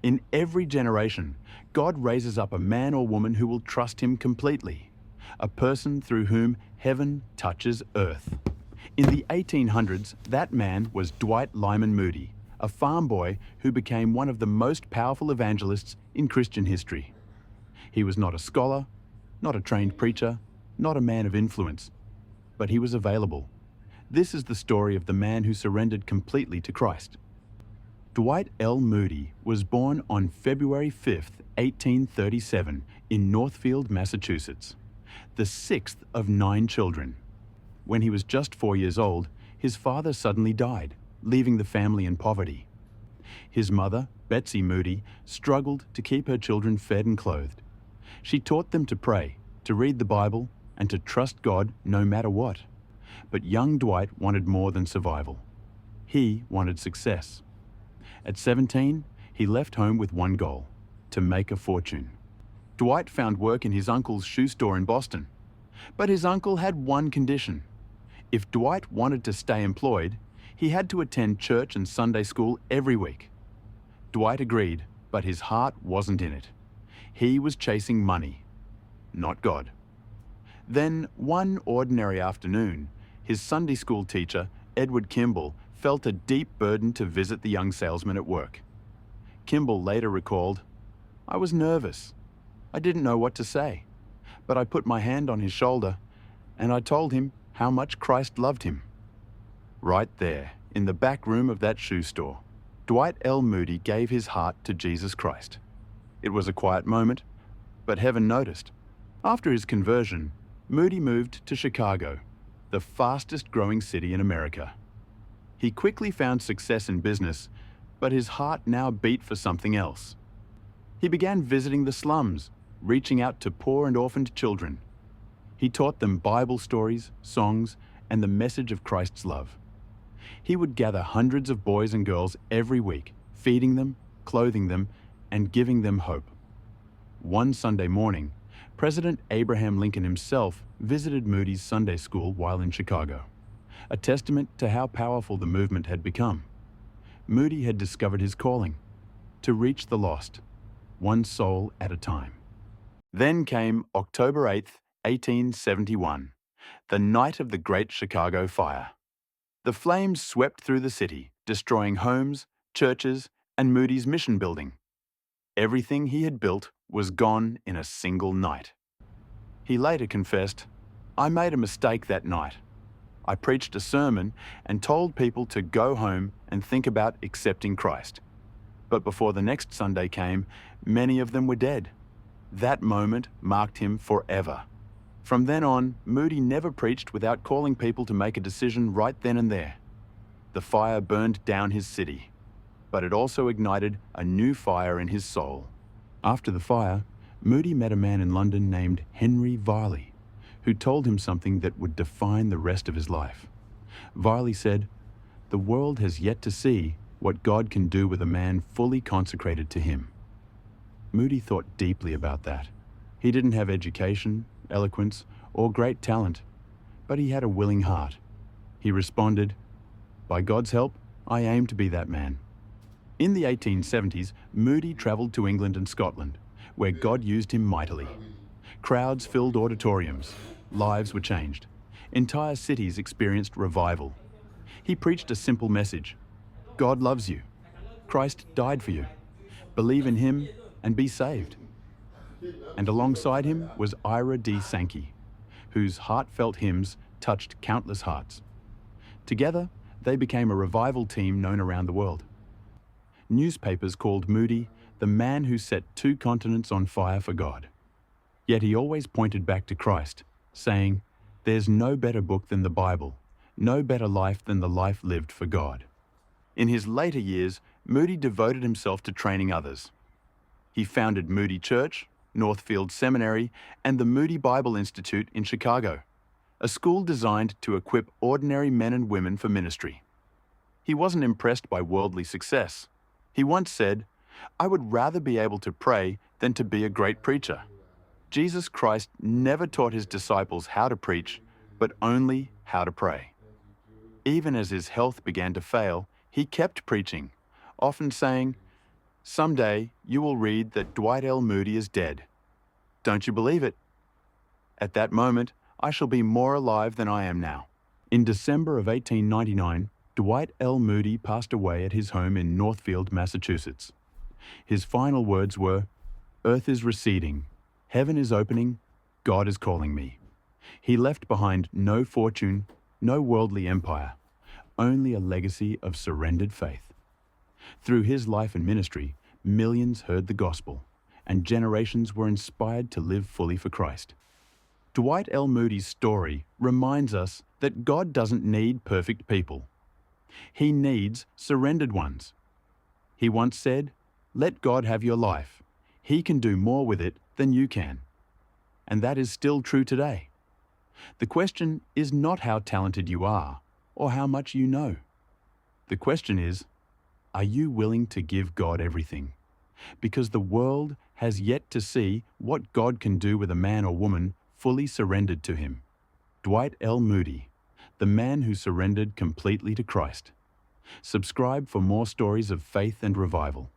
In every generation, God raises up a man or woman who will trust him completely, a person through whom heaven touches earth. In the 1800s, that man was Dwight Lyman Moody, a farm boy who became one of the most powerful evangelists in Christian history. He was not a scholar, not a trained preacher, not a man of influence, but he was available. This is the story of the man who surrendered completely to Christ. Dwight L. Moody was born on February 5, 1837, in Northfield, Massachusetts, the sixth of 9 children. When he was just 4 years old, his father suddenly died, leaving the family in poverty. His mother, Betsy Moody, struggled to keep her children fed and clothed. She taught them to pray, to read the Bible, and to trust God no matter what. But young Dwight wanted more than survival. He wanted success. At 17, he left home with one goal: to make a fortune. Dwight found work in his uncle's shoe store in Boston. But his uncle had one condition. If Dwight wanted to stay employed, he had to attend church and Sunday school every week. Dwight agreed, but his heart wasn't in it. He was chasing money, not God. Then, one ordinary afternoon, his Sunday school teacher, Edward Kimball, felt a deep burden to visit the young salesman at work. Kimball later recalled, "I was nervous. I didn't know what to say, but I put my hand on his shoulder and I told him how much Christ loved him." Right there, in the back room of that shoe store, Dwight L. Moody gave his heart to Jesus Christ. It was a quiet moment, but heaven noticed. After his conversion, Moody moved to Chicago, the fastest growing city in America. He quickly found success in business, but his heart now beat for something else. He began visiting the slums, reaching out to poor and orphaned children. He taught them Bible stories, songs, and the message of Christ's love. He would gather hundreds of boys and girls every week, feeding them, clothing them, and giving them hope. One Sunday morning, President Abraham Lincoln himself visited Moody's Sunday school while in Chicago, a testament to how powerful the movement had become. Moody had discovered his calling: to reach the lost, one soul at a time. Then came October 8th, 1871, the night of the Great Chicago Fire. The flames swept through the city, destroying homes, churches, and Moody's mission building. Everything he had built was gone in a single night. He later confessed, "I made a mistake that night. I preached a sermon and told people to go home and think about accepting Christ. But before the next Sunday came, many of them were dead." That moment marked him forever. From then on, Moody never preached without calling people to make a decision right then and there. The fire burned down his city, but it also ignited a new fire in his soul. After the fire, Moody met a man in London named Henry Varley, who told him something that would define the rest of his life. Varley said, "The world has yet to see what God can do with a man fully consecrated to him." Moody thought deeply about that. He didn't have education, eloquence, or great talent, but he had a willing heart. He responded, "By God's help, I aim to be that man." In the 1870s, Moody traveled to England and Scotland, where God used him mightily. Crowds filled auditoriums. Lives were changed. Entire cities experienced revival. He preached a simple message: God loves you. Christ died for you. Believe in him and be saved. And alongside him was Ira D. Sankey, whose heartfelt hymns touched countless hearts. Together, they became a revival team known around the world. Newspapers called Moody the man who set 2 continents on fire for God. Yet he always pointed back to Christ, saying, "There's no better book than the Bible, no better life than the life lived for God." In his later years, Moody devoted himself to training others. He founded Moody Church, Northfield Seminary, and the Moody Bible Institute in Chicago, a school designed to equip ordinary men and women for ministry. He wasn't impressed by worldly success. He once said, "I would rather be able to pray than to be a great preacher." Jesus Christ never taught his disciples how to preach, but only how to pray. Even as his health began to fail, he kept preaching, often saying, Someday you will read that Dwight L. Moody is dead. Don't you believe it? At that moment, I shall be more alive than I am now. In December of 1899, Dwight L. Moody passed away at his home in Northfield, Massachusetts. His final words were, "Earth is receding, heaven is opening, God is calling me." He left behind no fortune, no worldly empire, only a legacy of surrendered faith. Through his life and ministry, millions heard the gospel, and generations were inspired to live fully for Christ. Dwight L. Moody's story reminds us that God doesn't need perfect people. He needs surrendered ones. He once said, "Let God have your life. He can do more with it than you can." And that is still true today. The question is not how talented you are or how much you know. The question is, are you willing to give God everything? Because the world has yet to see what God can do with a man or woman fully surrendered to Him. Dwight L. Moody, the man who surrendered completely to Christ. Subscribe for more stories of faith and revival.